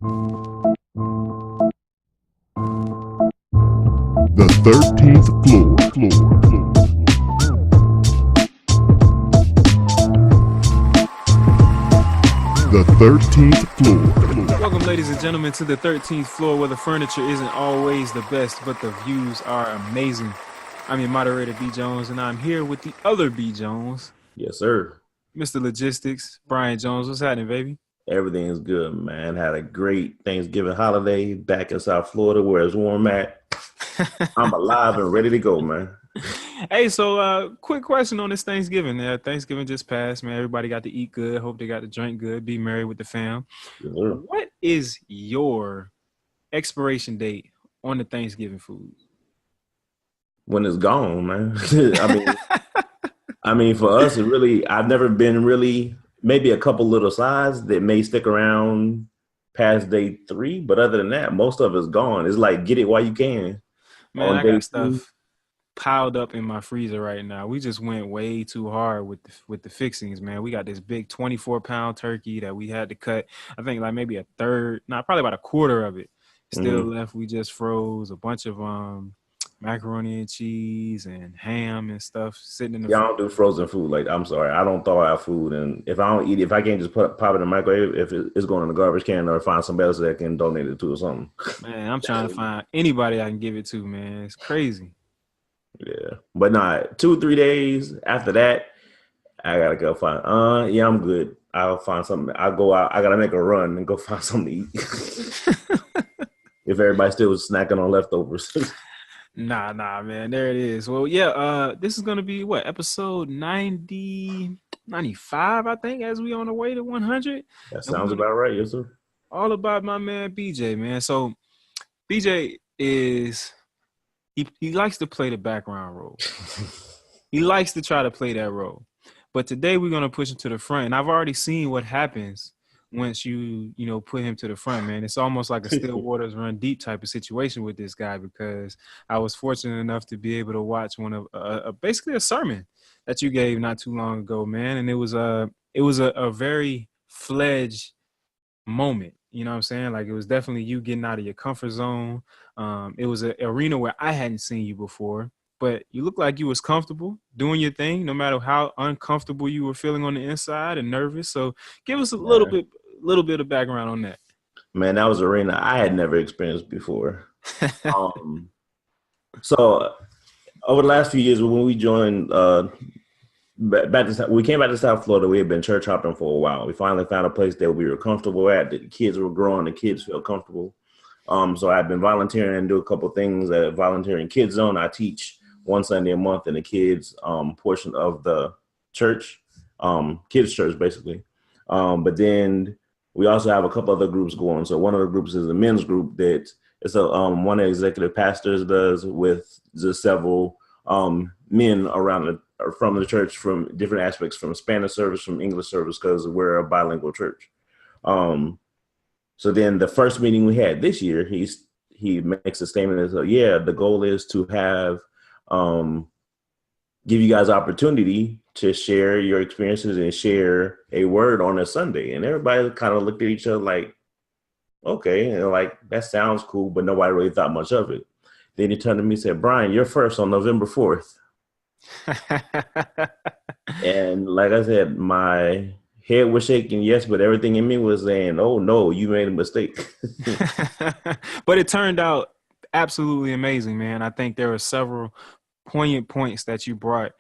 The 13th floor. The 13th floor. Welcome, ladies and gentlemen, to the 13th floor, where the furniture isn't always the best, but the views are amazing. I'm your moderator, B. Jones, and I'm here with the other B. Jones, Yes, sir. Mr. Logistics, Bryan Jones. What's happening, baby? Everything is good, man. Had a great Thanksgiving holiday back in South Florida where it's warm at. I'm alive and ready to go, man. Hey, so quick question on this Thanksgiving. Thanksgiving just passed, man. Everybody got to eat good. Hope they got to drink good. Be merry with the fam. Yes, sir. What is your expiration date on the Thanksgiving food? When it's gone, man. I mean, for us, it really, I've never been really, maybe a couple little sides that may stick around past day 3, but other than that, most of it's gone. It's like, get it while you can. Man, On I day got stuff 2, piled up in my freezer right now. We just went way too hard with the fixings, man. We got this big 24-pound turkey that we had to cut. I think like maybe a third, probably about a quarter of it still left. We just froze a bunch of macaroni and cheese and ham and stuff sitting in the Yeah, I don't do frozen food. Like, I'm sorry, I don't thaw out food, and if I don't eat it, if I can't just pop it in the microwave, if it's going in the garbage can, or find somebody else that can donate it to or something. Man, I'm trying to find anybody I can give it to, man. It's crazy. Yeah, but not 2-3 days after that, I gotta go find. Yeah, I'm good. I'll find something. I'll go out. I gotta make a run and go find something to eat. If everybody's still snacking on leftovers. Nah, man. There it is. Well, yeah, this is going to be what, episode 90, 95, I think, as we on the way to 100. That sounds about right, yes, sir. All about my man, BJ, man. So BJ is, he likes to play the background role. He likes to try to play that role. But today we're going to push him to the front. And I've already seen what happens once you put him to the front, man. It's almost like a still waters run deep type of situation with this guy, because I was fortunate enough to be able to watch one of basically a sermon that you gave not too long ago, man. And it was a very fledged moment. You know what I'm saying? Like, it was definitely you getting out of your comfort zone. It was an arena where I hadn't seen you before, but you looked like you was comfortable doing your thing, no matter how uncomfortable you were feeling on the inside and nervous. So give us a little bit of background on that. Man, that was an arena I had never experienced before. So over the last few years, when we joined, we came back to South Florida. We had been church hopping for a while. We finally found a place that we were comfortable at. The kids were growing. The kids felt comfortable. So I've been volunteering and do a couple things at Volunteering Kids Zone. I teach one Sunday a month in the kids portion of the church, kids church basically. But then we also have a couple other groups going. So one of the groups is a men's group that it's one of the executive pastors does with just several men around from the church, from different aspects, from Spanish service, from English service, because we're a bilingual church. So then the first meeting we had this year, he makes a statement as, the goal is to have give you guys opportunity to share your experiences and share a word on a Sunday. And everybody kind of looked at each other like, okay, and like, that sounds cool, but nobody really thought much of it. Then he turned to me and said, Bryan, you're first on November 4th. And like I said, my head was shaking, yes, but everything in me was saying, oh no, you made a mistake. But it turned out absolutely amazing, man. I think there were several poignant points that you brought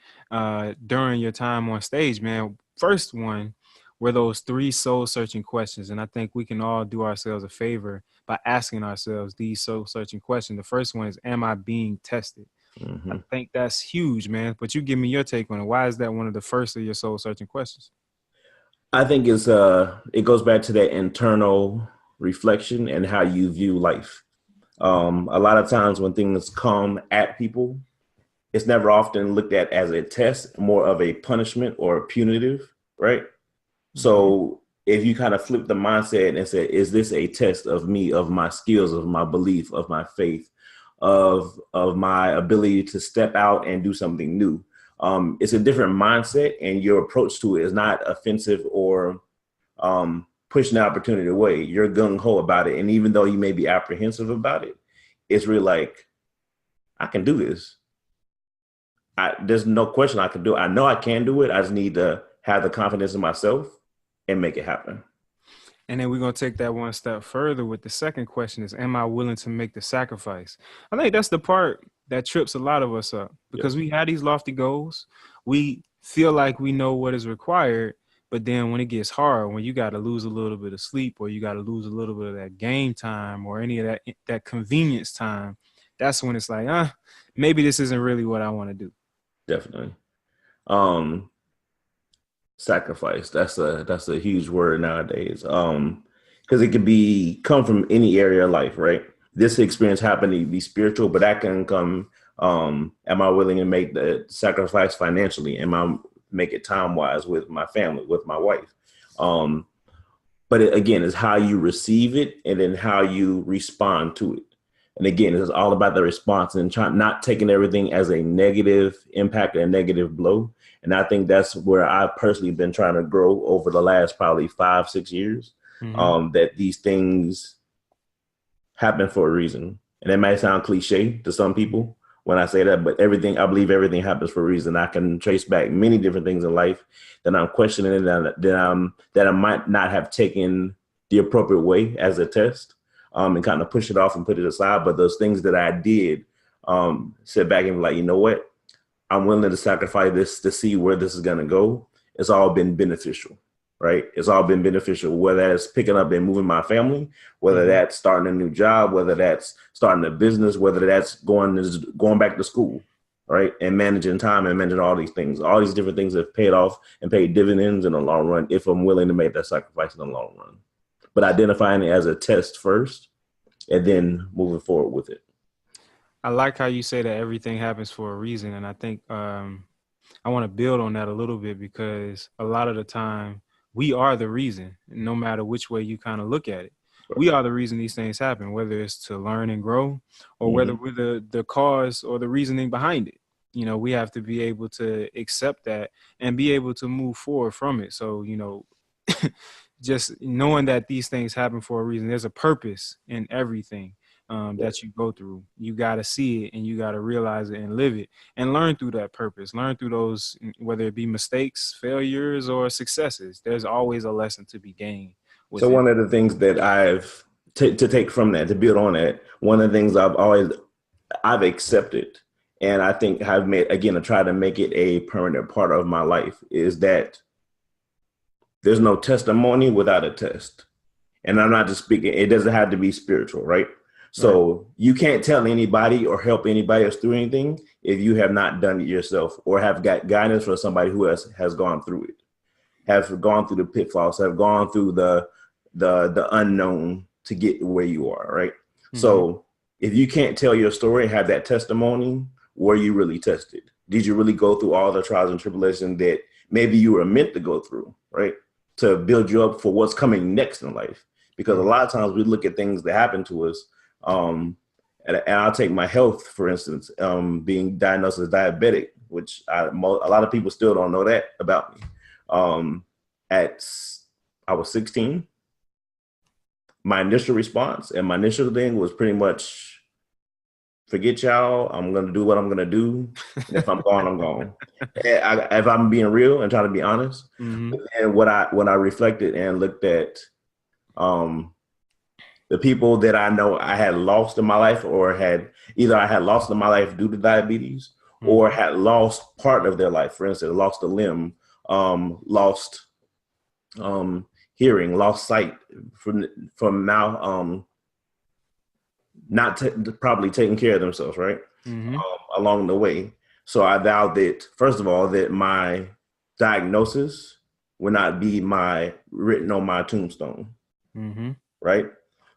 during your time on stage, man. First one were those 3 soul-searching questions, and I think we can all do ourselves a favor by asking ourselves these soul-searching questions. The first one is, am I being tested? Mm-hmm. I think that's huge, man. But you give me your take on it. Why is that one of the first of your soul-searching questions? I think it goes back to that internal reflection and how you view life. A lot of times when things come at people, it's never often looked at as a test, more of a punishment or a punitive, right? Mm-hmm. So if you kind of flip the mindset and say, is this a test of me, of my skills, of my belief, of my faith, of my ability to step out and do something new? It's a different mindset, and your approach to it is not offensive or pushing the opportunity away. You're gung-ho about it. And even though you may be apprehensive about it, it's really like, I can do this. There's no question I can do it. I know I can do it. I just need to have the confidence in myself and make it happen. And then we're going to take that one step further with the second question is, am I willing to make the sacrifice? I think that's the part that trips a lot of us up because we have these lofty goals. We feel like we know what is required, but then when it gets hard, when you got to lose a little bit of sleep or you got to lose a little bit of that game time or any of that convenience time, that's when it's like, maybe this isn't really what I want to do. Definitely. Sacrifice. That's a huge word nowadays. Because it could come from any area of life, right? This experience happened to be spiritual, but that can come. Am I willing to make the sacrifice financially? Am I make it time wise with my family, with my wife? But again, it's how you receive it and then how you respond to it. And again, it's all about the response and not taking everything as a negative impact and a negative blow. And I think that's where I've personally been trying to grow over the last probably 5-6 years, that these things happen for a reason. And it might sound cliche to some people when I say that, but I believe everything happens for a reason. I can trace back many different things in life that I'm questioning that I might not have taken the appropriate way as a test. And kind of push it off and put it aside. But those things that I did, sit back and be like, you know what? I'm willing to sacrifice this to see where this is going to go. It's all been beneficial, right? It's all been beneficial, whether that's picking up and moving my family, whether that's starting a new job, whether that's starting a business, whether that's going back to school, right? And managing time and managing all these things. All these different things have paid off and paid dividends in the long run if I'm willing to make that sacrifice in the long run. But identifying it as a test first and then moving forward with it. I like how you say that everything happens for a reason. And I think I want to build on that a little bit because a lot of the time we are the reason, no matter which way you kind of look at it. Right. We are the reason these things happen, whether it's to learn and grow or whether we're the cause or the reasoning behind it. You know, we have to be able to accept that and be able to move forward from it. So, you know, just knowing that these things happen for a reason, there's a purpose in everything that you go through. You got to see it and you got to realize it and live it and learn through that purpose, learn through those, whether it be mistakes, failures, or successes. There's always a lesson to be gained. So one of the things that I've to take from that, to build on that, one of the things I've accepted, and I think I've made, again, to try to make it a permanent part of my life is that there's no testimony without a test. And I'm not just speaking, it doesn't have to be spiritual, right? So you can't tell anybody or help anybody else through anything if you have not done it yourself or have got guidance from somebody who has gone through it, have gone through the pitfalls, have gone through the unknown to get where you are, right? So if you can't tell your story and have that testimony, were you really tested? Did you really go through all the trials and tribulations that maybe you were meant to go through, right? To build you up for what's coming next in life. Because a lot of times we look at things that happen to us. And I'll take my health, for instance, being diagnosed as diabetic, which a lot of people still don't know that about me. I was 16. My initial response and my initial thing was pretty much, forget y'all, I'm going to do what I'm going to do. And if I'm gone, I'm gone. If I'm being real and trying to be honest. And when I reflected and looked at the people that I know I had lost in my life or I had lost in my life due to diabetes or had lost part of their life, for instance, lost a limb, lost hearing, lost sight from now, not probably taking care of themselves, right? Along the way. So I vowed that, first of all, that my diagnosis would not be written on my tombstone, right?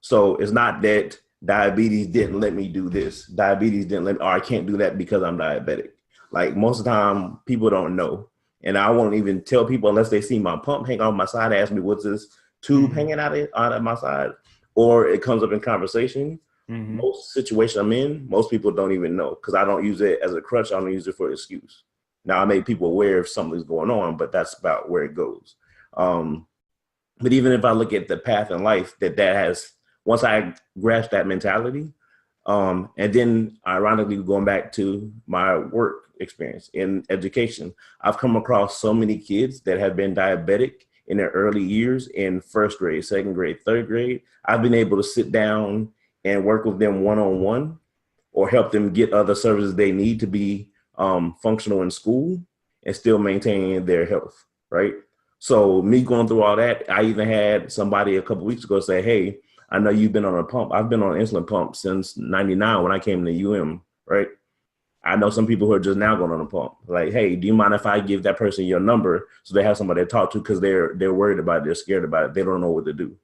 So it's not that diabetes didn't let me do this. Diabetes didn't let me, or I can't do that because I'm diabetic. Like most of the time, people don't know. And I won't even tell people unless they see my pump hang off my side, ask me, what's this tube hanging out of my side? Or it comes up in conversation. Most situations I'm in, most people don't even know because I don't use it as a crutch. I don't use it for an excuse. Now I make people aware if something's going on, but that's about where it goes. But even if I look at the path in life that has, once I grasp that mentality, and then ironically going back to my work experience in education, I've come across so many kids that have been diabetic in their early years in first grade, second grade, third grade. I've been able to sit down and work with them one-on-one or help them get other services they need to be functional in school and still maintain their health, right? So me going through all that, I even had somebody a couple weeks ago say, hey, I know you've been on a pump. I've been on an insulin pump since 99 when I came to UM, right? I know some people who are just now going on a pump. Like, hey, do you mind if I give that person your number so they have somebody to talk to, because they're worried about it, they're scared about it, they don't know what to do.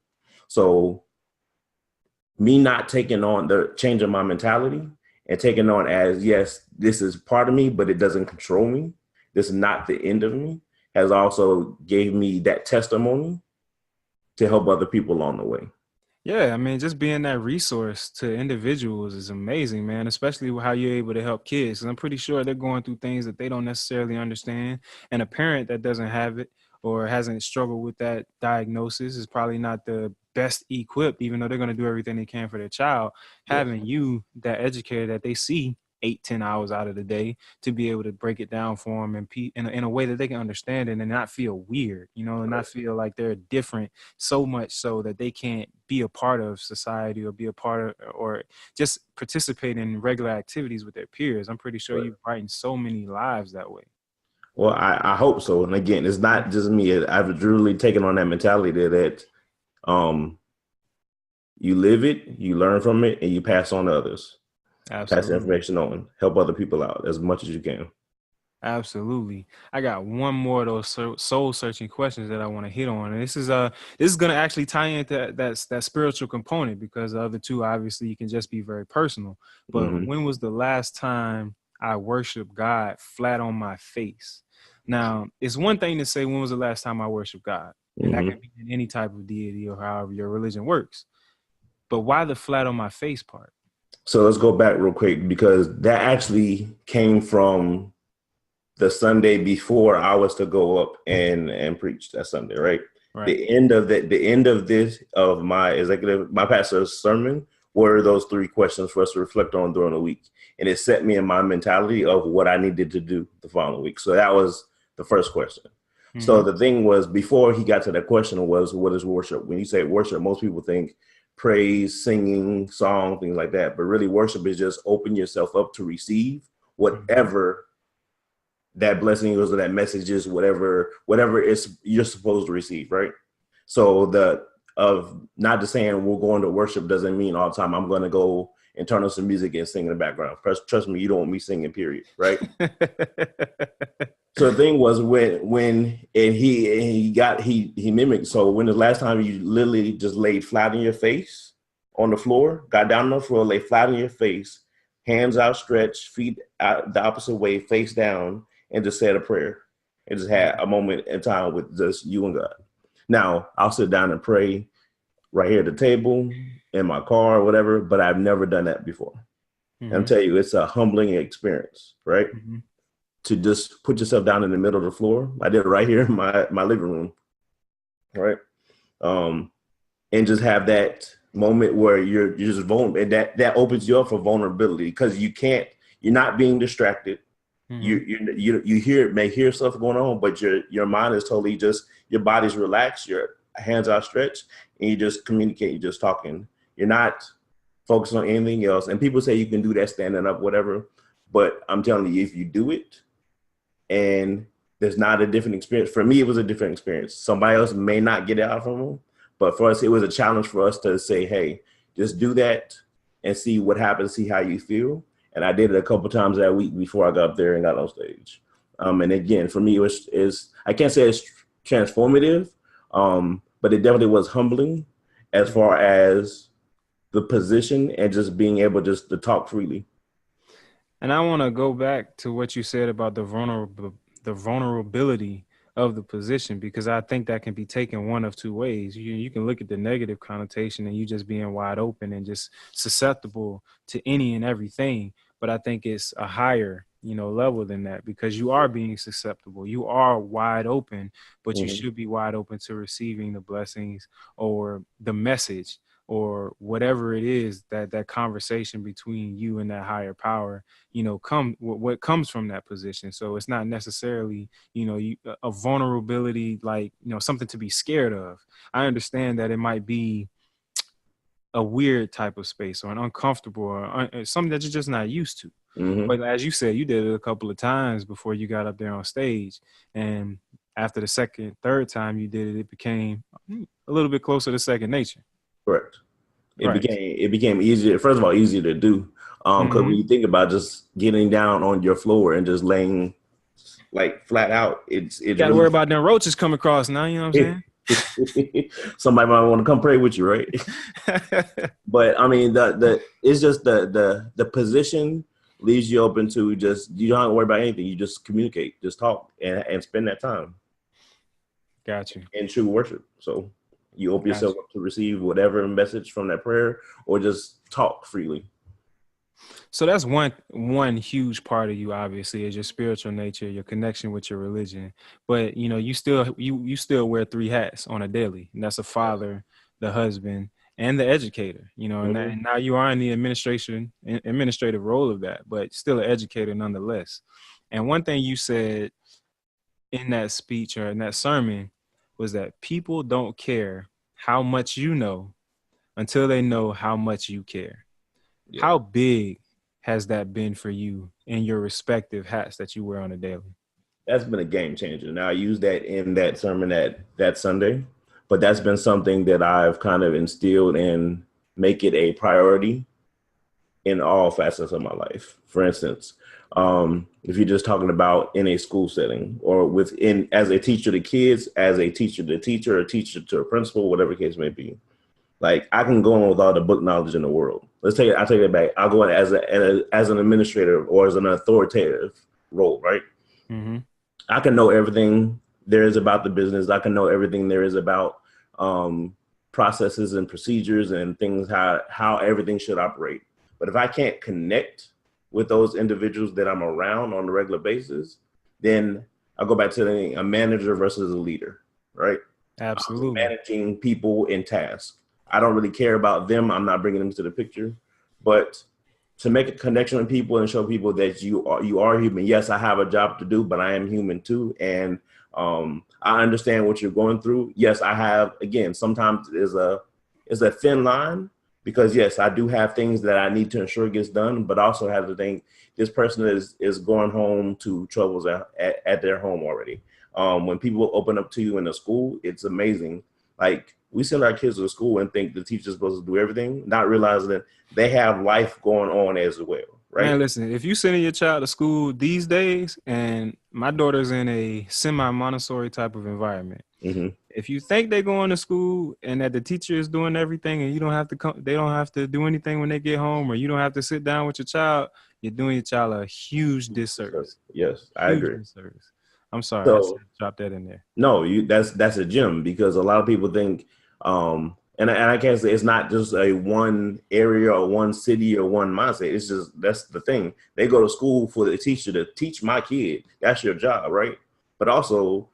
So me not taking on the change of my mentality and taking on as, yes, this is part of me, but it doesn't control me. This is not the end of me, has also gave me that testimony to help other people along the way. Yeah, I mean, just being that resource to individuals is amazing, man, especially how you're able to help kids. And I'm pretty sure they're going through things that they don't necessarily understand. And a parent that doesn't have it or hasn't struggled with that diagnosis is probably not the best equipped, even though they're going to do everything they can for their child. Yes. Having you, that educator that they see 8-10 hours out of the day, to be able to break it down for them and in a way that they can understand it and not feel weird, you know, and not feel like they're different, so much so that they can't be a part of society or be a part of, or just participate in regular activities with their peers. I'm pretty sure you've brightened so many lives that way. Well, I hope so. And again, it's not just me. I've really taken on that mentality that you live it, you learn from it, and you pass on to others. Absolutely. Pass the information on. Help other people out as much as you can. Absolutely. I got one more of those soul searching questions that I want to hit on. And this is going to actually tie into that spiritual component, because the other two, obviously, you can just be very personal. But when was the last time I worshiped God flat on my face? Now, it's one thing to say, when was the last time I worshiped God? And that can be in any type of deity or however your religion works. But why the flat on my face part? So let's go back real quick, because that actually came from the Sunday before I was to go up and preach that Sunday, right? The end of my pastor's sermon were those 3 questions for us to reflect on during the week. And it set me in my mentality of what I needed to do the following week. So that was the first question. So the thing was, before he got to that question, was, what is worship? When you say worship, most people think praise, singing, song, things like that. But really, worship is just open yourself up to receive whatever that blessing is, or that message is, whatever you're supposed to receive, right? So not just saying we're going to worship doesn't mean all the time I'm going to go and turn on some music and sing in the background. Trust me, you don't want me singing, period, right? So the thing was, when he mimicked. So when the last time you literally just laid flat on your face on the floor, got down on the floor, lay flat on your face, hands outstretched, feet out the opposite way, face down, and just said a prayer and just had a moment in time with just you and God. Now, I'll sit down and pray right here at the table, in my car, or whatever, but I've never done that before. And I'm telling you, it's a humbling experience, right? To just put yourself down in the middle of the floor. I did it right here in my living room, right? And just have that moment where you're just vulnerable, and that opens you up for vulnerability, because you're not being distracted. You may hear stuff going on, but your mind is totally just, your body's relaxed, your hands outstretched, and you just communicate, you're just talking. You're not focused on anything else. And people say you can do that standing up, whatever. But I'm telling you, if you do it and there's not a different experience, for me, it was a different experience. Somebody else may not get it out from them, but for us, it was a challenge for us to say, hey, just do that and see what happens, see how you feel. And I did it a couple times that week before I got up there and got on stage. And again, for me, I can't say it's transformative, but it definitely was humbling as far as the position and just being able just to talk freely. And I want to go back to what you said about the vulnerability of the position, because I think that can be taken one of two ways. You can look at the negative connotation and you just being wide open and just susceptible to any and everything. But I think it's a higher, level than that, because you are being susceptible. You are wide open, but you Mhm. should be wide open to receiving the blessings or the message or whatever it is that conversation between you and that higher power, what comes from that position. So it's not necessarily, a vulnerability, like, something to be scared of. I understand that it might be a weird type of space or an uncomfortable or something that you're just not used to. Mhm. But as you said, you did it a couple of times before you got up there on stage. And after the second, third time you did it, it became a little bit closer to second nature. Correct. Right. It became easier. First of all, easier to do. Because when you think about just getting down on your floor and just laying like flat out, it's Got to really worry about them roaches come across now. You know what I'm somebody might want to come pray with you, right? saying? But I mean, the it's just the position leaves you open to just, you don't have to worry about anything. You just communicate, just talk, and spend that time Got you. in true worship. So you open Gotcha. yourself up to receive whatever message from that prayer, or just talk freely. So that's one huge part of you, obviously, is your spiritual nature, your connection with your religion. But you still wear three hats on a daily, and that's a father, the husband, and the educator. And now you are in the administrative role of that, but still an educator nonetheless. And one thing you said in that speech or in that sermon was that people don't care how much you know until they know how much you care. Yeah. How big has that been for you in your respective hats that you wear on a daily? That's been a game changer. Now, I used that in that sermon that Sunday, but that's been something that I've kind of instilled and make it a priority in all facets of my life. For instance, if you're just talking about in a school setting or within, as a teacher to kids, as a teacher to teacher, a teacher to a principal, whatever the case may be. Like, I can go on with all the book knowledge in the world. I'll take it back. I'll go in as an administrator or as an authoritative role, right? Mm-hmm. I can know everything there is about the business. I can know everything there is about processes and procedures and things, how everything should operate. But if I can't connect with those individuals that I'm around on a regular basis, then I'll go back to a manager versus a leader, right? Absolutely. Managing people in tasks. I don't really care about them. I'm not bringing them to the picture. But to make a connection with people and show people that you are human. Yes, I have a job to do, but I am human too. And I understand what you're going through. Yes, I have, again, sometimes it's a thin line, because yes, I do have things that I need to ensure gets done, but also have to think this person is going home to troubles at their home already. When people open up to you in the school, it's amazing. Like, we send our kids to school and think the teacher's supposed to do everything, not realizing that they have life going on as well, right? Man, listen, if you sending your child to school these days, and my daughter's in a semi-Montessori type of environment, Mm-hmm. if you think they're going to school and that the teacher is doing everything and you don't have to they don't have to do anything when they get home, or you don't have to sit down with your child, you're doing your child a huge disservice. Yes, I Huge agree. disservice. I'm sorry, I So, said drop that in there. no, that's a gem, because a lot of people think, and I can't say it's not just a one area or one city or one mindset. It's just, that's the thing. They go to school for the teacher to teach my kid. That's your job, right? But also,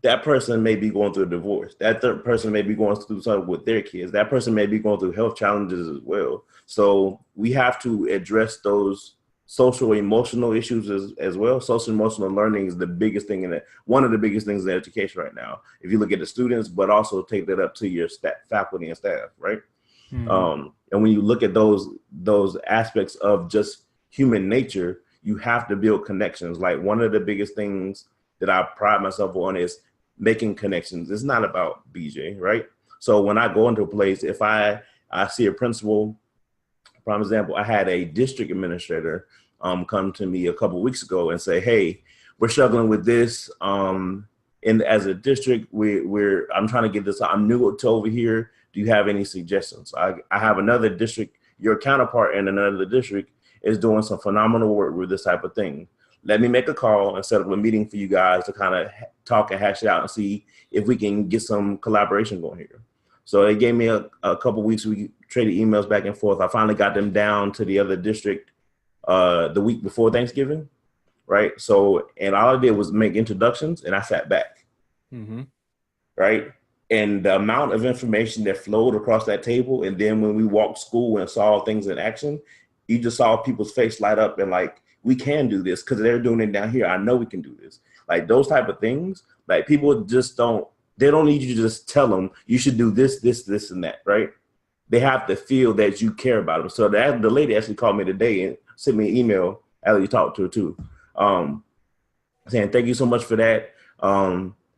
that person may be going through a divorce. That third person may be going through something with their kids. That person may be going through health challenges as well. So we have to address those social emotional issues as well. Social emotional learning is the biggest thing in it. One of the biggest things in education right now, if you look at the students, but also take that up to your faculty and staff, right? Mm-hmm. And when you look at those aspects of just human nature, you have to build connections. Like, one of the biggest things that I pride myself on is making connections. It's not about BJ, right? So when I go into a place, if I see a principal, for example, I had a district administrator come to me a couple of weeks ago and say, "Hey, we're struggling with this. And as a district, I'm trying to get this. I'm new to over here. Do you have any suggestions?" I have another district. Your counterpart in another district is doing some phenomenal work with this type of thing. Let me make a call and set up a meeting for you guys to kind of talk and hash it out and see if we can get some collaboration going here. So they gave me a couple weeks. We traded emails back and forth. I finally got them down to the other district the week before Thanksgiving, right? So, and all I did was make introductions, and I sat back, right? And the amount of information that flowed across that table, and then when we walked school and saw things in action, you just saw people's face light up and like, we can do this because they're doing it down here. I know we can do this. Like those type of things, like people just they don't need you to just tell them you should do this, this, this, and that, right? They have to feel that you care about them. So the lady actually called me today and sent me an email. Ellie talked to her too, saying thank you so much for that.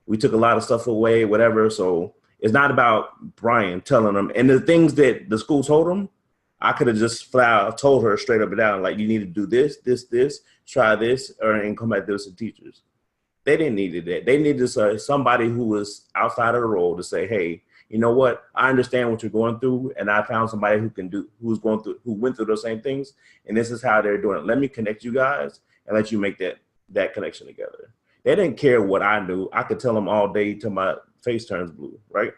We took a lot of stuff away, whatever. So it's not about Bryan telling them. And the things that the school told them, I could have just told her straight up and down, like, you need to do this, this, this, try this, and come back to this to teachers. They didn't need that. They needed somebody who was outside of the role to say, hey, you know what? I understand what you're going through, and I found somebody who went through those same things, and this is how they're doing it. Let me connect you guys and let you make that connection together. They didn't care what I knew. I could tell them all day till my face turns blue, right?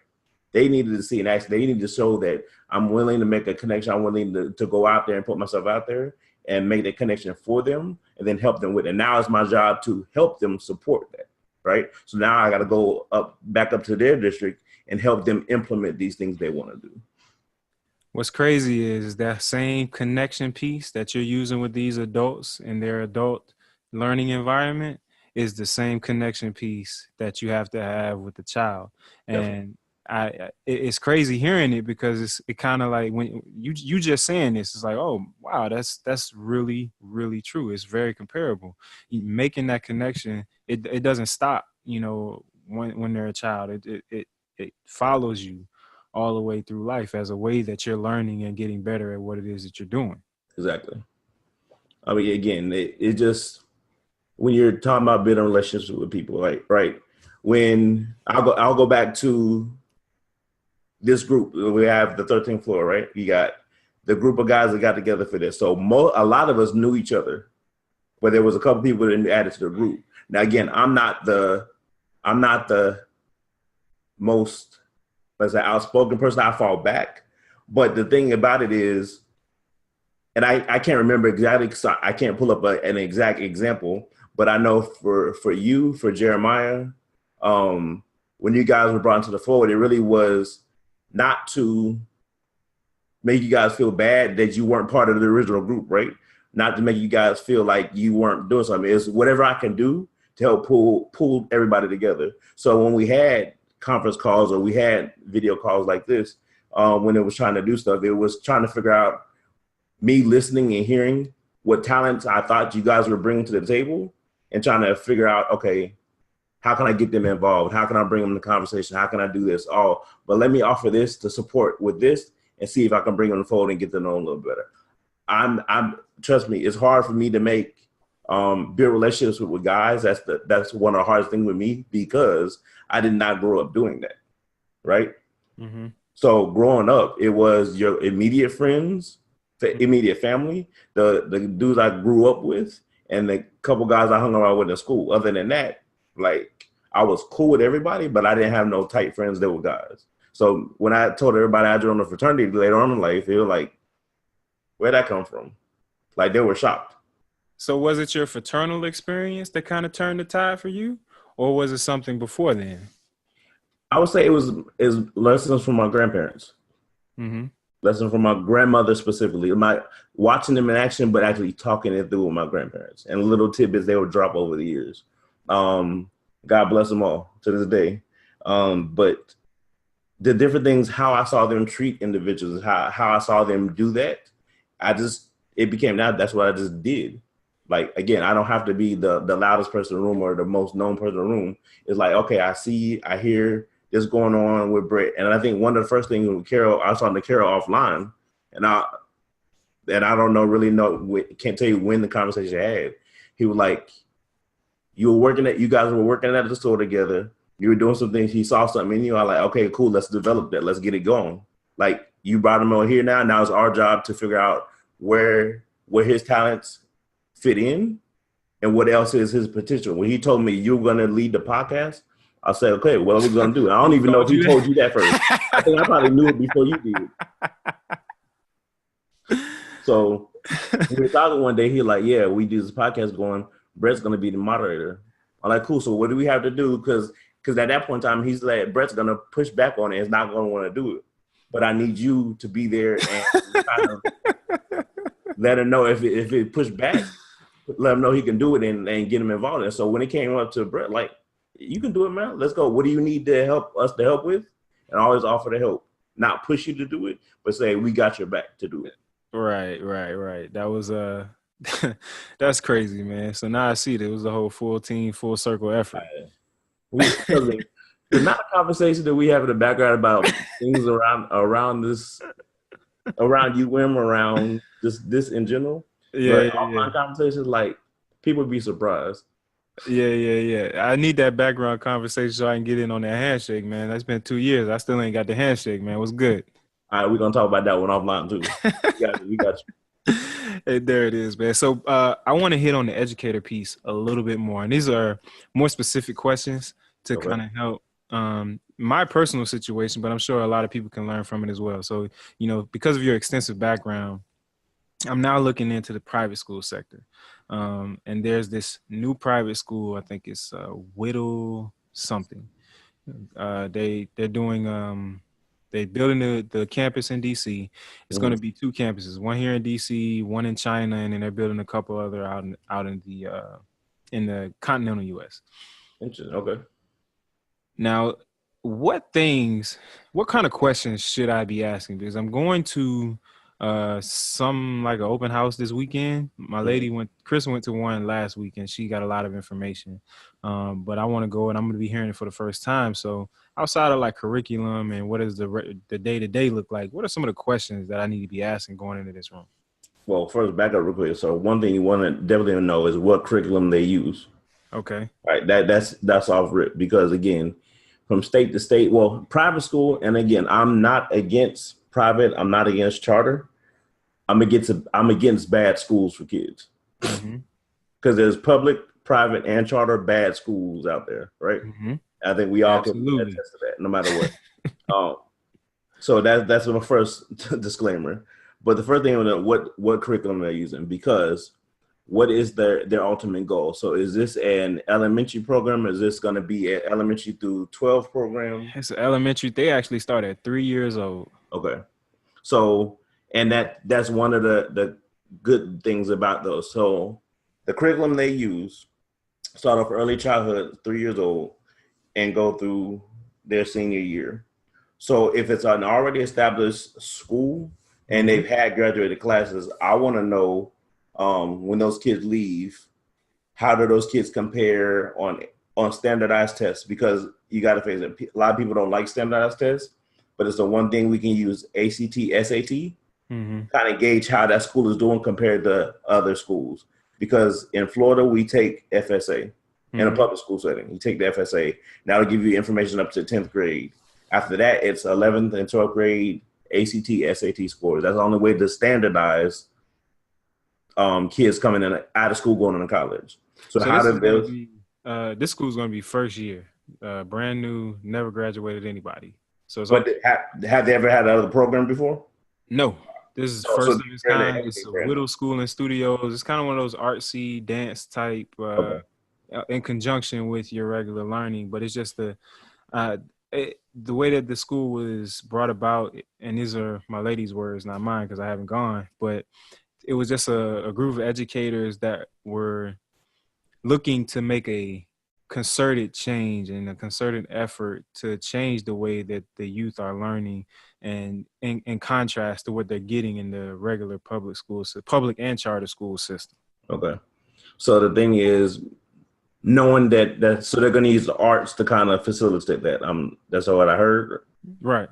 They needed to see an action. They needed to show that I'm willing to make a connection. I'm willing to go out there and put myself out there and make that connection for them and then help them with it. And now it's my job to help them support that, right? So now I got to go back up to their district and help them implement these things they want to do. What's crazy is that same connection piece that you're using with these adults in their adult learning environment is the same connection piece that you have to have with the child. And it's crazy hearing it because it kind of like when you just saying this, it's like, oh, wow, that's really, really true. It's very comparable. Making that connection, it doesn't stop, when they're a child. It follows you all the way through life as a way that you're learning and getting better at what it is that you're doing. Exactly. I mean, again, it just, when you're talking about building relationships with people, like, right, when I'll go back to this group. We have the 13th floor, right? You got the group of guys that got together for this. So a lot of us knew each other, but there was a couple people that added to the group. Now, again, I'm not the most, let's say, outspoken person. I fall back. But the thing about it is, and I can't remember exactly, because I can't pull up an exact example, but I know for you, for Jeremiah, when you guys were brought into the fold, it really was not to make you guys feel bad that you weren't part of the original group, right? Not to make you guys feel like you weren't doing something. It's whatever I can do to help pull everybody together. So when we had conference calls or we had video calls like this, when it was trying to do stuff, it was trying to figure out, me listening and hearing what talents I thought you guys were bringing to the table and trying to figure out, okay, how can I get them involved? How can I bring them to the conversation? How can I do this? Oh, but let me offer this to support with this and see if I can bring them to the fold and get to know them a little better. I'm trust me, it's hard for me to make build relationships with guys. That's one of the hardest things with me because I did not grow up doing that, right? Mm-hmm. So growing up, it was your immediate friends, immediate family, the dudes I grew up with, and the couple guys I hung around with in school. Other than that, like, I was cool with everybody, but I didn't have no tight friends that were guys. So when I told everybody I joined the fraternity later on in life, they were like, where'd that come from? Like, they were shocked. So was it your fraternal experience that kind of turned the tide for you? Or was it something before then? I would say it was lessons from my grandparents. Mm-hmm. Lessons from my grandmother specifically. Watching them in action, but actually talking it through with my grandparents. And little tidbits they would drop over the years. God bless them all to this day. But the different things, how I saw them treat individuals, how I saw them do that, it became that's what I just did. Like, again, I don't have to be the loudest person in the room or the most known person in the room. It's like, okay, I hear this going on with Brett. And I think one of the first things with Carol, I was talking to Carol offline, and I can't tell you when the conversation had. He was like, you guys were working at the store together. You were doing some things. He saw something in you. I like, okay, cool. Let's develop that. Let's get it going. Like, you brought him over here now. Now it's our job to figure out where his talents fit in and what else is his potential. When he told me you're going to lead the podcast, I said, okay, what are we going to do? I don't even know if he told you that first. I think I probably knew it before you did. So We were talking one day. He like, yeah, we do this podcast going. Brett's gonna be the moderator. I'm like, cool. So what do we have to do? Because at that point in time, he's like, Brett's gonna push back on it. It's not gonna want to do it. But I need you to be there and kind of let him know if it pushed back, let him know he can do it and get him involved. And so when it came up to Brett, like, you can do it, man. Let's go. What do you need to help us to help with? And always offer to help, not push you to do it, but say we got your back to do it. Right. That was that's crazy, man. So now I see that it was a whole full team, full circle effort. The amount of conversation that we have in the background about things around UM, around this in general. But offline conversations, like, people be surprised. Yeah. I need that background conversation so I can get in on that handshake, man. That's been 2 years. I still ain't got the handshake, man. What's good? All right, we're gonna talk about that one offline too. We got you. Hey, there it is, man. So I want to hit on the educator piece a little bit more, and these are more specific questions to kind of help my personal situation, but I'm sure a lot of people can learn from it as well. So, because of your extensive background, I'm now looking into the private school sector. And there's this new private school, I think it's Whittle something. They're doing they're building the campus in DC. It's going to be 2 campuses, one here in DC, one in China, and then they're building a couple other out in the continental US. Interesting. Okay. Now, what kind of questions should I be asking? Because I'm going to some like an open house this weekend. My lady Chris went to one last weekend. She got a lot of information, but I want to go and I'm going to be hearing it for the first time. So outside of like curriculum and what does the day-to-day look like, what are some of the questions that I need to be asking going into this room? Well, first, back up real quick. So one thing you want to definitely know is what curriculum they use. Okay. All right. That's off rip, because again, from state to state, well, private school, and again, I'm not against private. I'm not against charter. I'm against bad schools for kids, because there's public, private, and charter bad schools out there, right? I think we all can attest to that, no matter what. So that's my first disclaimer. But the first thing, what curriculum they're using, because what is their ultimate goal? So is this an elementary program? Is this going to be an elementary through 12 program? It's elementary. They actually start at 3 years old. Okay. So, and that's one of the good things about those. So the curriculum they use start off early childhood, 3 years old, and go through their senior year. So if it's an already established school and they've had graduated classes, I want to know when those kids leave, how do those kids compare on standardized tests? Because you got to face it. A lot of people don't like standardized tests, but it's the one thing we can use, ACT, SAT, kind of gauge how that school is doing compared to other schools. Because in Florida, we take FSA in a public school setting. You take the FSA. Now it'll give you information up to 10th grade. After that, it's 11th and 12th grade ACT, SAT scores. That's the only way to standardize kids coming in out of school going into college. So how did this school is going to be first year, brand new, never graduated anybody. So, but have they ever had another program before? No, this is first of its kind. It's a Whittle School and Studios. It's kind of one of those artsy dance type, in conjunction with your regular learning. But it's just the way that the school was brought about, and these are my lady's words, not mine, because I haven't gone, but it was just a group of educators that were looking to make a concerted change and a concerted effort to change the way that the youth are learning, and in contrast to what they're getting in the regular public and charter school system. Okay. So the thing is, knowing that so they're going to use the arts to kind of facilitate that. That's what I heard. Right.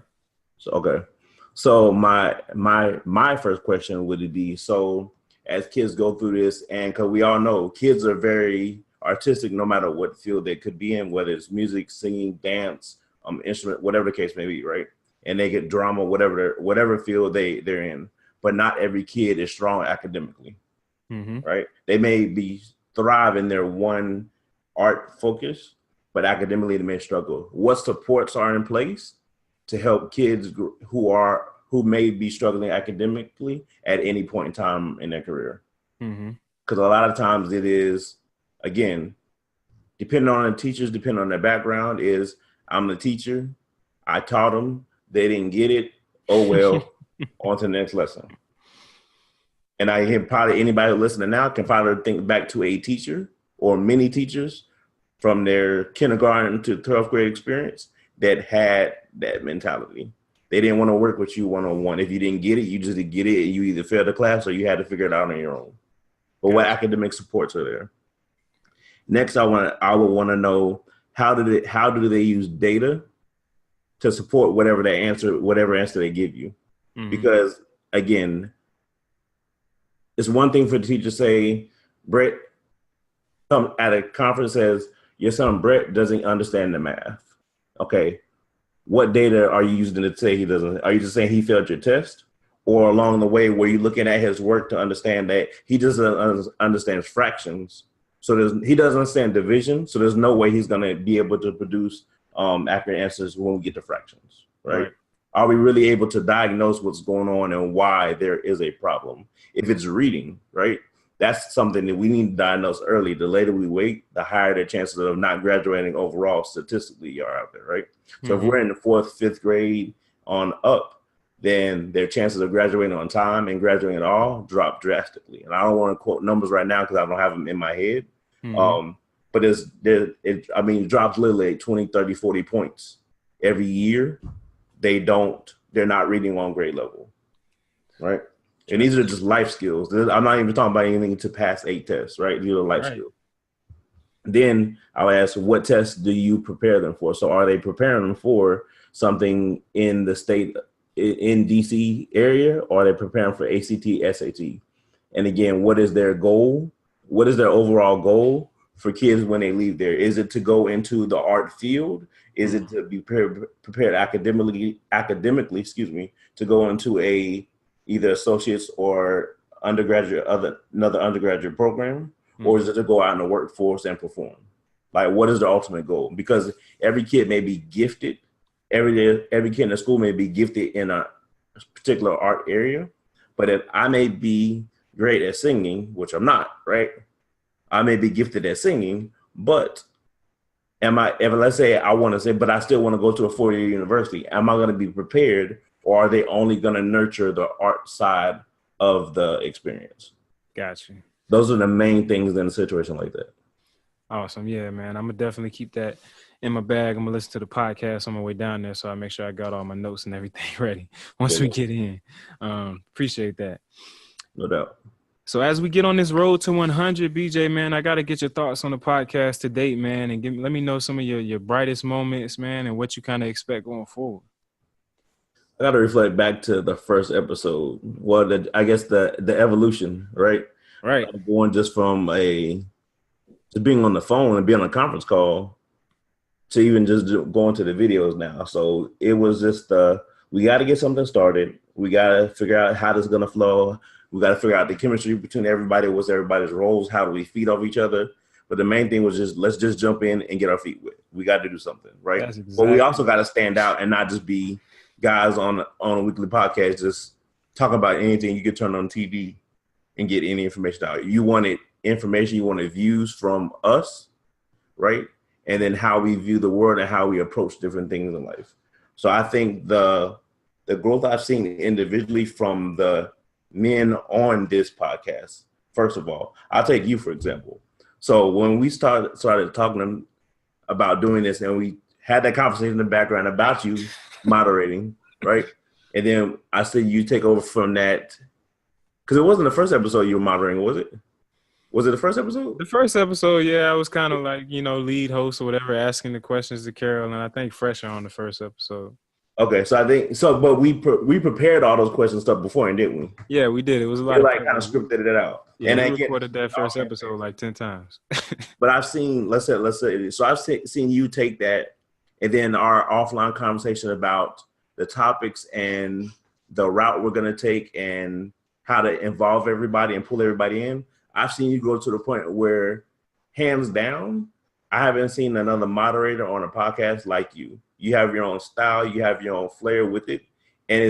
So, okay. So my first question would be, so as kids go through this, and because we all know kids are very artistic, no matter what field they could be in, whether it's music, singing, dance, instrument, whatever the case may be, right? And they get drama, whatever field they're in. But not every kid is strong academically, right? They may be thrive in their one art focus, but academically they may struggle. What supports are in place to help kids who are who may be struggling academically at any point in time in their career. Because a lot of times it is, again, depending on the teachers, depending on their background, is I'm the teacher, I taught them, they didn't get it, oh well, on to the next lesson. And I hear probably anybody listening now can probably think back to a teacher or many teachers from their kindergarten to 12th grade experience that had that mentality. They didn't want to work with you one-on-one. If you didn't get it, you just didn't get it. You either failed the class or you had to figure it out on your own. But what academic supports are there? Next, I would want to know how do they use data to support whatever answer they give you? Because again, it's one thing for the teacher to say, Brett, come at a conference says your son Brett doesn't understand the math. Okay, what data are you using to say he doesn't? Are you just saying he failed your test? Or along the way, were you looking at his work to understand that he doesn't understand fractions? So he doesn't understand division. So there's no way he's going to be able to produce accurate answers when we get to fractions, right? Are we really able to diagnose what's going on and why there is a problem? If it's reading, right? That's something that we need to diagnose early. The later we wait, the higher the chances of not graduating overall statistically are out there, right? So if we're in the 4th, 5th grade on up, then their chances of graduating on time and graduating at all drop drastically. And I don't want to quote numbers right now because I don't have them in my head. But it drops literally 20, 30, 40 points every year. They're not reading on grade level, right? And these are just life skills. I'm not even talking about anything to pass 8 tests, right? These are life skills. Then I'll ask, what tests do you prepare them for? So are they preparing them for something in the state, in DC area, or are they preparing for ACT, SAT? And again, what is their goal? What is their overall goal for kids when they leave there? Is it to go into the art field? Is it to be prepared academically, to go into either associate's or another undergraduate program? Or is it to go out in the workforce and perform? Like, what is the ultimate goal? Because every kid may be gifted. Every kid in the school may be gifted in a particular art area. But if I may be great at singing, which I'm not, right? I may be gifted at singing, but let's say I want to say, but I still want to go to a 4-year university. Am I going to be prepared, or are they only going to nurture the art side of the experience? Gotcha. Those are the main things in a situation like that. Awesome. Yeah, man. I'm going to definitely keep that in my bag. I'm going to listen to the podcast on my way down there, so I make sure I got all my notes and everything ready once we get in. Appreciate that. No doubt. So as we get on this road to 100, BJ, man, I got to get your thoughts on the podcast to date, man, and let me know some of your brightest moments, man, and what you kind of expect going forward. I got to reflect back to the first episode. Well, I guess the evolution, right? Right. Going just from just being on the phone and being on a conference call to even just going to the videos now. So it was just, we got to get something started. We got to figure out how this is going to flow. We got to figure out the chemistry between everybody. What's everybody's roles? How do we feed off each other? But the main thing was just, let's just jump in and get our feet wet. We got to do something, right? Exactly. But we also got to stand out and not just be guys on a weekly podcast, just talk about anything you could turn on TV and get any information out. You wanted information, you wanted views from us, right? And then how we view the world and how we approach different things in life. So I think the growth I've seen individually from the men on this podcast, first of all, I'll take you, for example. So when we started talking about doing this and we had that conversation in the background about you moderating, right? And then I said you take over from that. Because it wasn't the first episode you were moderating, was it? Was it the first episode? The first episode, yeah, I was kind of like, lead host or whatever, asking the questions to Carol, and I think Fresher on the first episode. Okay, so I think so, but we prepared all those questions stuff before, didn't we? Yeah, we did. It was a lot. Kind of scripted it out. Yeah, and we recorded that first episode like 10 times. But I've seen, let's say, so I've seen you take that, and then our offline conversation about the topics and the route we're going to take and how to involve everybody and pull everybody in. I've seen you go to the point where, hands down, I haven't seen another moderator on a podcast like you. You have your own style, you have your own flair with it, and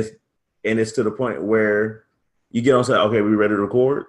and it's to the point where you get on say, okay, we ready to record.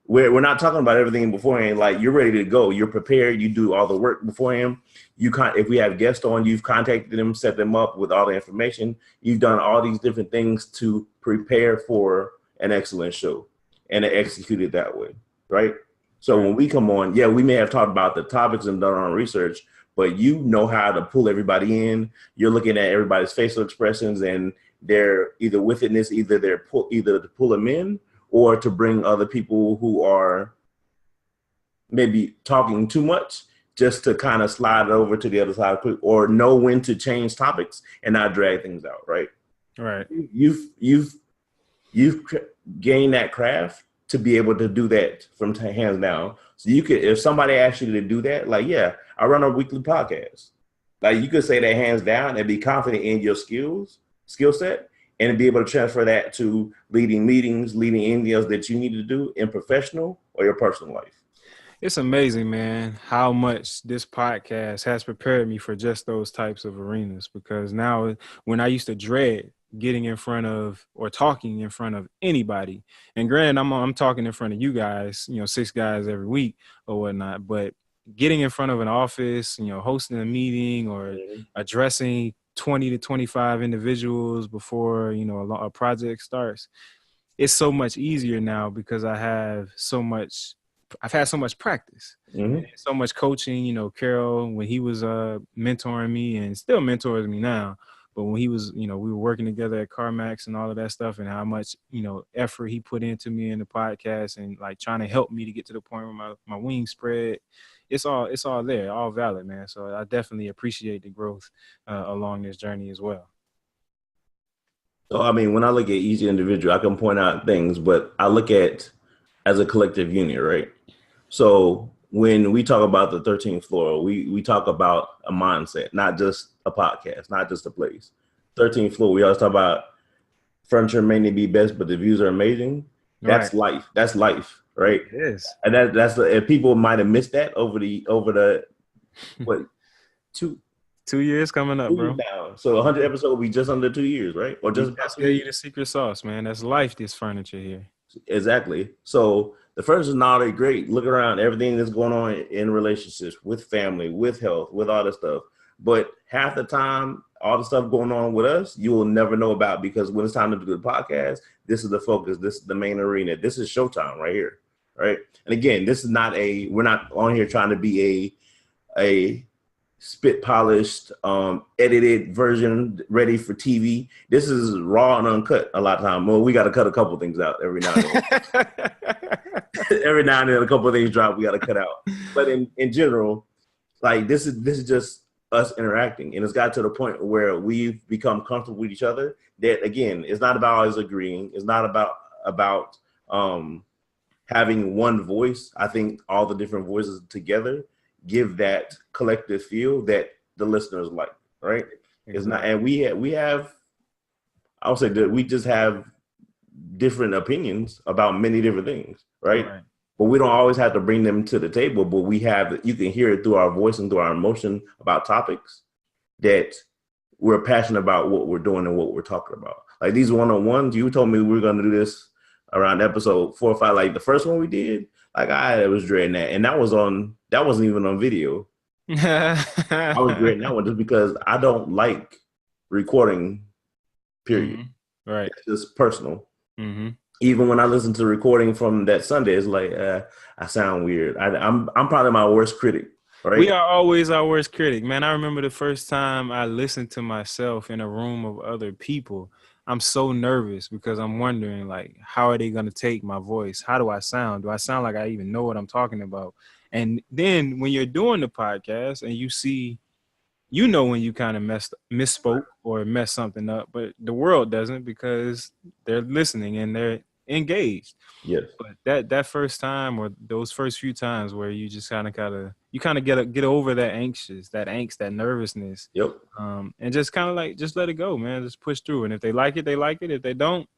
We're not talking about everything beforehand. Like you're ready to go. You're prepared. You do all the work beforehand. If we have guests on, you've contacted them, set them up with all the information. You've done all these different things to prepare for an excellent show and execute it that way, right? So when we come on, yeah, we may have talked about the topics and done our research, but you know how to pull everybody in. You're looking at everybody's facial expressions, and they're either within this, either to pull them in or to bring other people who are maybe talking too much, just to kind of slide it over to the other side quick, or know when to change topics and not drag things out, right? Right. You've gained that craft to be able to do that from hands down. So you could, if somebody asked you to do that, like, yeah, I run a weekly podcast. Like you could say that hands down and be confident in your skill set, and be able to transfer that to leading meetings, leading anything else that you need to do in professional or your personal life. It's amazing, man, how much this podcast has prepared me for just those types of arenas. Because now, when I used to dread getting in front of or talking in front of anybody, and granted, I'm talking in front of you guys, 6 guys every week or whatnot, but getting in front of an office, hosting a meeting or addressing 20 to 25 individuals before, a project starts, it's so much easier now because I've had so much practice, so much coaching. Carol, when he was mentoring me and still mentors me now, but when he was, we were working together at CarMax and all of that stuff, and how much, effort he put into me in the podcast and like trying to help me to get to the point where my wings spread. It's all there, all valid, man. So I definitely appreciate the growth along this journey as well. So, I mean, when I look at each individual, I can point out things, but I look at as a collective unit, right? So when we talk about the 13th floor, we talk about a mindset, not just a podcast, not just a place. 13th floor, we always talk about furniture may not be best, but the views are amazing. That's life. That's life, right? It is. And that's if people might have missed that over the what 2 years coming up, bro. Now. So 100 episodes will be just under 2 years, right? Or just that's you the secret sauce, man. That's life. This furniture here. Exactly. So the first is not already great. Look around, everything that's going on in relationships, with family, with health, with all this stuff. But half the time, all the stuff going on with us, you will never know about, because when it's time to do the podcast, this is the focus. This is the main arena. This is showtime right here, right? And again, this is not we're not on here trying to be a spit polished, edited version ready for TV. This is raw and uncut a lot of time. Well, we got to cut a couple things out every now and then. Every now and then a couple of things drop, we got to cut out. But in general, like this is just us interacting, and it's got to the point where we've become comfortable with each other. That again, it's not about always agreeing. It's not about having one voice. I think all the different voices together give that collective feel that the listeners like, right? Exactly. It's not, and we have, I would say that we just have different opinions about many different things, right? But we don't always have to bring them to the table, but you can hear it through our voice and through our emotion about topics that we're passionate about what we're doing and what we're talking about. Like these one-on-ones, you told me we were going to do this around episode 4 or 5, like the first one we did, like I was dreading that. And that wasn't even on video. I was dreading that one just because I don't like recording, period. Mm-hmm. Right. It's just personal. Mm-hmm. Even when I listen to the recording from that Sunday, it's like, I sound weird. I'm probably my worst critic. Right? We are always our worst critic, man. I remember the first time I listened to myself in a room of other people. I'm so nervous because I'm wondering, like, how are they going to take my voice? How do I sound? Do I sound like I even know what I'm talking about? And then when you're doing the podcast and you see, when you kind of misspoke or messed something up, but the world doesn't because they're listening and they're engaged. Yes. But that first time or those first few times where you just kind of get over that angst, that nervousness. Yep. And just kind of just let it go, man. Just push through. And if they like it, they like it. If they don't,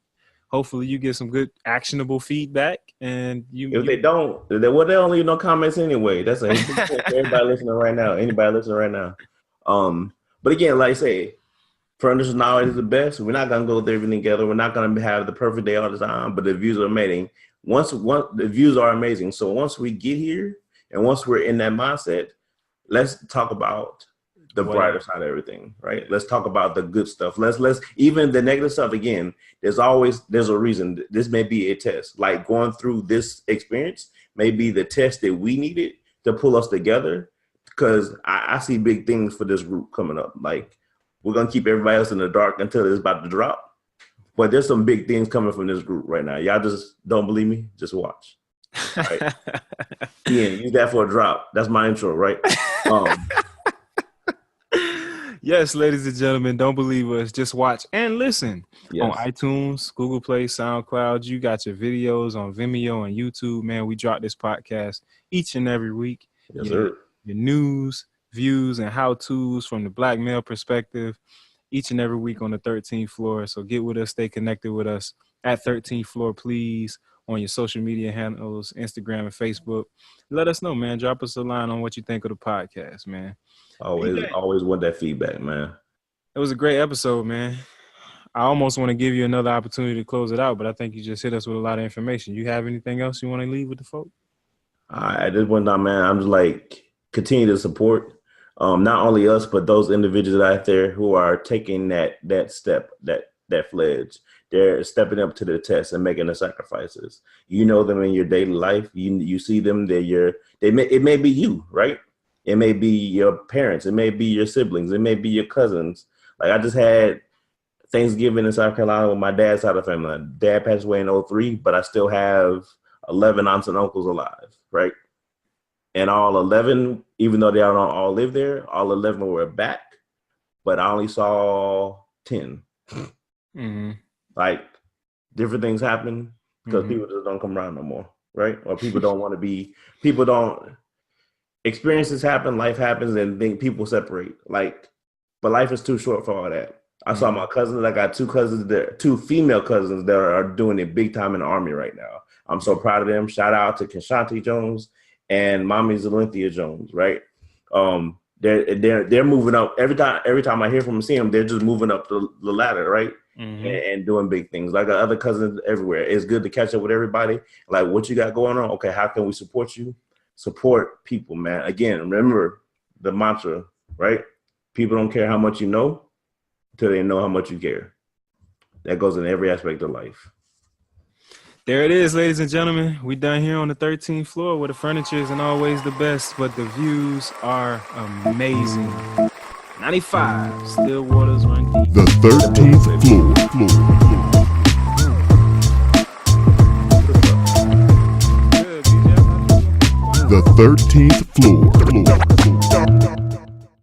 hopefully you get some good actionable feedback. And they don't, they don't leave no comments anyway. That's everybody listening right now. Anybody listening right now. But again, like I say, Furniture is not always the best. We're not gonna go with everything together. We're not gonna have the perfect day all the time, but the views are amazing. Once the views are amazing. So once we get here and once we're in that mindset, let's talk about the brighter side of everything, right? Let's talk about the good stuff. Let's even the negative stuff again. There's a reason. This may be a test. Like going through this experience may be the test that we needed to pull us together. Because I see big things for this group coming up. Like we're gonna keep everybody else in the dark until it's about to drop. But there's some big things coming from this group right now. Y'all just don't believe me? Just watch. Right? Yeah, use that for a drop. That's my intro, right? Yes, ladies and gentlemen, don't believe us. Just watch and listen on iTunes, Google Play, SoundCloud. You got your videos on Vimeo and YouTube. Man, we drop this podcast each and every week. Yes, sir. Your news, views, and how-tos from the Black male perspective each and every week on the 13th floor. So get with us, stay connected with us at 13th floor, please, on your social media handles, Instagram and Facebook. Let us know, man. Drop us a line on what you think of the podcast, man. Always want that feedback, man. It was a great episode, man. I almost want to give you another opportunity to close it out, but I think you just hit us with a lot of information. You have anything else you want to leave with the folk? At this point, man, I'm just like, continue to support not only us, but those individuals out there who are taking that step, that pledge. They're stepping up to the test and making the sacrifices. You know them in your daily life. You see them. It may be you, right? It may be your parents. It may be your siblings. It may be your cousins. Like I just had Thanksgiving in South Carolina with my dad's side of the family. My dad passed away in 2003, but I still have 11 aunts and uncles alive, right? And all 11, even though they don't all live there, all 11 were back, but I only saw 10. Mm-hmm. Like different things happen because people just don't come around no more, right? Or people don't want to be, people don't, experiences happen, life happens, and then people separate. Like, but life is too short for all that. I saw my cousins. I got two cousins there, two female cousins that are doing it big time in the Army right now. I'm so proud of them. Shout out to Keshanti Jones and Mommy Zalinthia Jones, right? They're moving up every time I hear from them, see them, they're just moving up the ladder, right? And doing big things. Like other cousins everywhere. It's good to catch up with everybody. Like, what you got going on? Okay, how can we support you? Support people, man. Again, remember the mantra, right? People don't care how much you know until they know how much you care. That goes in every aspect of life. There it is, ladies and gentlemen. We done here on the 13th floor where the furniture isn't always the best, but the views are amazing. 95, still waters run deep. The 13th floor. Good, BJ. The 13th floor.